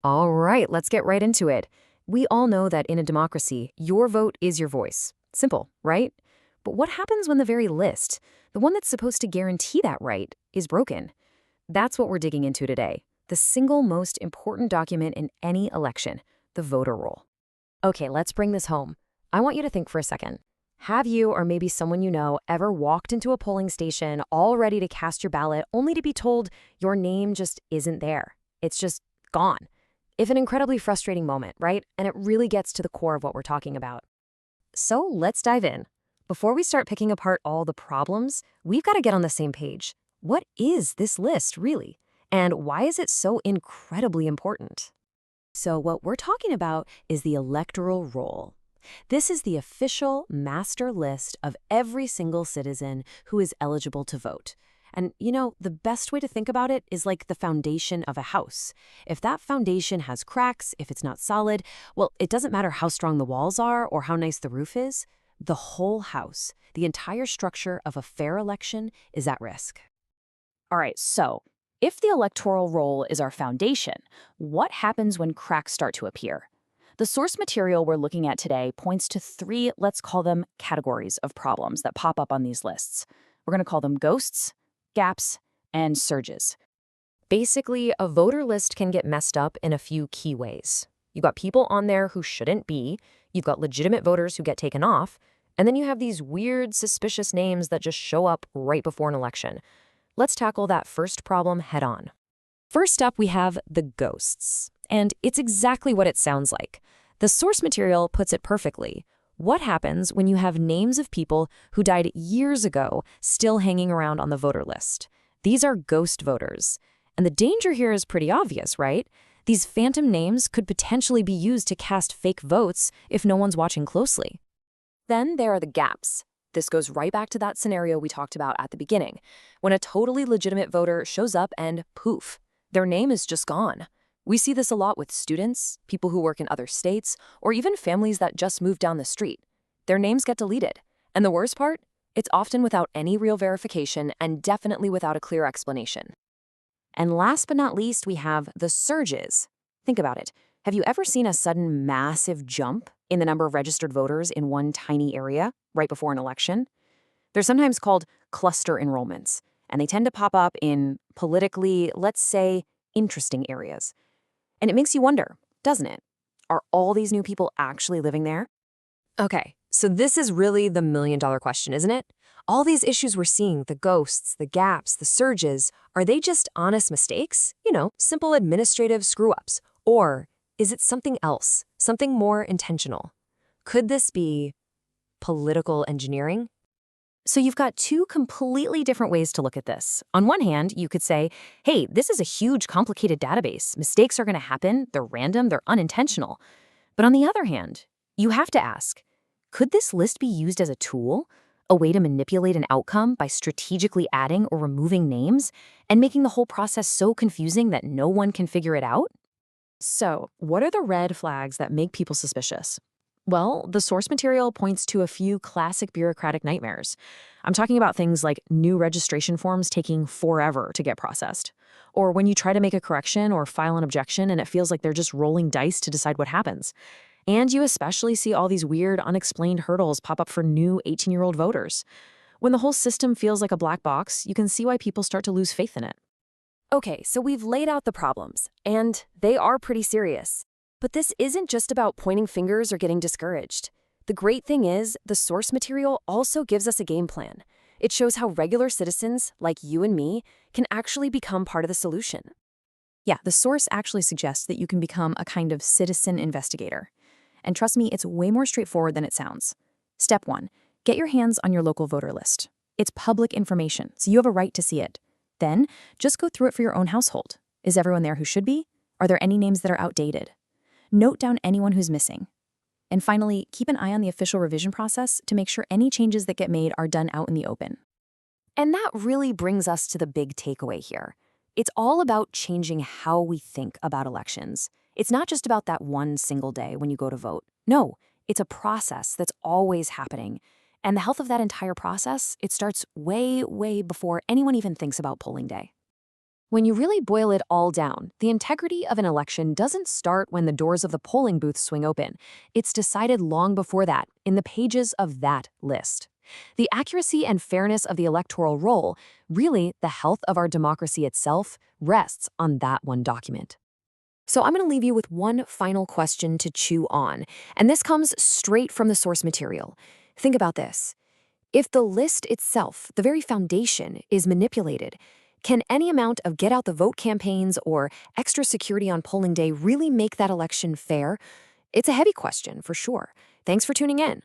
All right, let's get right into it. We all know that in a democracy, your vote is your voice. Simple, right? But what happens when the very list, the one that's supposed to guarantee that right, is broken? That's what we're digging into today. The single most important document in any election, the voter roll. Okay, let's bring this home. I want you to think for a second. Have you, or maybe someone you know, ever walked into a polling station all ready to cast your ballot only to be told your name just isn't there? It's just gone. If an incredibly frustrating moment, right? And it really gets to the core of what we're talking about. So let's dive in. Before we start picking apart all the problems, we've got to get on the same page. What is this list, really? And why is it so incredibly important? So what we're talking about is the Electoral Roll. This is the official master list of every single citizen who is eligible to vote. And, the best way to think about it is like the foundation of a house. If that foundation has cracks, if it's not solid, well, it doesn't matter how strong the walls are or how nice the roof is. The whole house, the entire structure of a fair election is at risk. All right, so if the electoral roll is our foundation, what happens when cracks start to appear? The source material we're looking at today points to three, let's call them categories of problems that pop up on these lists. We're going to call them ghosts, gaps, and surges. Basically, a voter list can get messed up in a few key ways. You've got people on there who shouldn't be, you've got legitimate voters who get taken off, and then you have these weird, suspicious names that just show up right before an election. Let's tackle that first problem head on. First up, we have the ghosts. And it's exactly what it sounds like. The source material puts it perfectly. What happens when you have names of people who died years ago still hanging around on the voter list? These are ghost voters. And the danger here is pretty obvious, right? These phantom names could potentially be used to cast fake votes if no one's watching closely. Then there are the gaps. This goes right back to that scenario we talked about at the beginning, when a totally legitimate voter shows up and poof, their name is just gone. We see this a lot with students, people who work in other states, or even families that just moved down the street. Their names get deleted. And the worst part? It's often without any real verification and definitely without a clear explanation. And last but not least, we have the surges. Think about it. Have you ever seen a sudden massive jump in the number of registered voters in one tiny area right before an election? They're sometimes called cluster enrollments, and they tend to pop up in politically, let's say, interesting areas. And it makes you wonder, doesn't it? Are all these new people actually living there? Okay, so this is really the million-dollar question, isn't it? All these issues we're seeing, the ghosts, the gaps, the surges, are they just honest mistakes? Simple administrative screw-ups? Or is it something else, something more intentional? Could this be political engineering? So you've got two completely different ways to look at this. On one hand, you could say, hey, this is a huge, complicated database. Mistakes are going to happen. They're random. They're unintentional. But on the other hand, you have to ask, could this list be used as a tool, a way to manipulate an outcome by strategically adding or removing names and making the whole process so confusing that no one can figure it out? So, what are the red flags that make people suspicious? Well, the source material points to a few classic bureaucratic nightmares. I'm talking about things like new registration forms taking forever to get processed, or when you try to make a correction or file an objection and it feels like they're just rolling dice to decide what happens. And you especially see all these weird, unexplained hurdles pop up for new 18-year-old voters. When the whole system feels like a black box, you can see why people start to lose faith in it. Okay, so we've laid out the problems, and they are pretty serious. But this isn't just about pointing fingers or getting discouraged. The great thing is, the source material also gives us a game plan. It shows how regular citizens, like you and me, can actually become part of the solution. Yeah, the source actually suggests that you can become a kind of citizen investigator. And trust me, it's way more straightforward than it sounds. Step 1, get your hands on your local voter list. It's public information, so you have a right to see it. Then, just go through it for your own household. Is everyone there who should be? Are there any names that are outdated? Note down anyone who's missing. And finally, keep an eye on the official revision process to make sure any changes that get made are done out in the open. And that really brings us to the big takeaway here. It's all about changing how we think about elections. It's not just about that one single day when you go to vote. No, it's a process that's always happening. And the health of that entire process, it starts way, way before anyone even thinks about polling day. When you really boil it all down, the integrity of an election doesn't start when the doors of the polling booth swing open. It's decided long before that, in the pages of that list. The accuracy and fairness of the electoral roll, really the health of our democracy itself, rests on that one document. So I'm going to leave you with one final question to chew on, and this comes straight from the source material. Think about this. If the list itself, the very foundation, is manipulated, can any amount of get out the vote campaigns or extra security on polling day really make that election fair? It's a heavy question, for sure. Thanks for tuning in.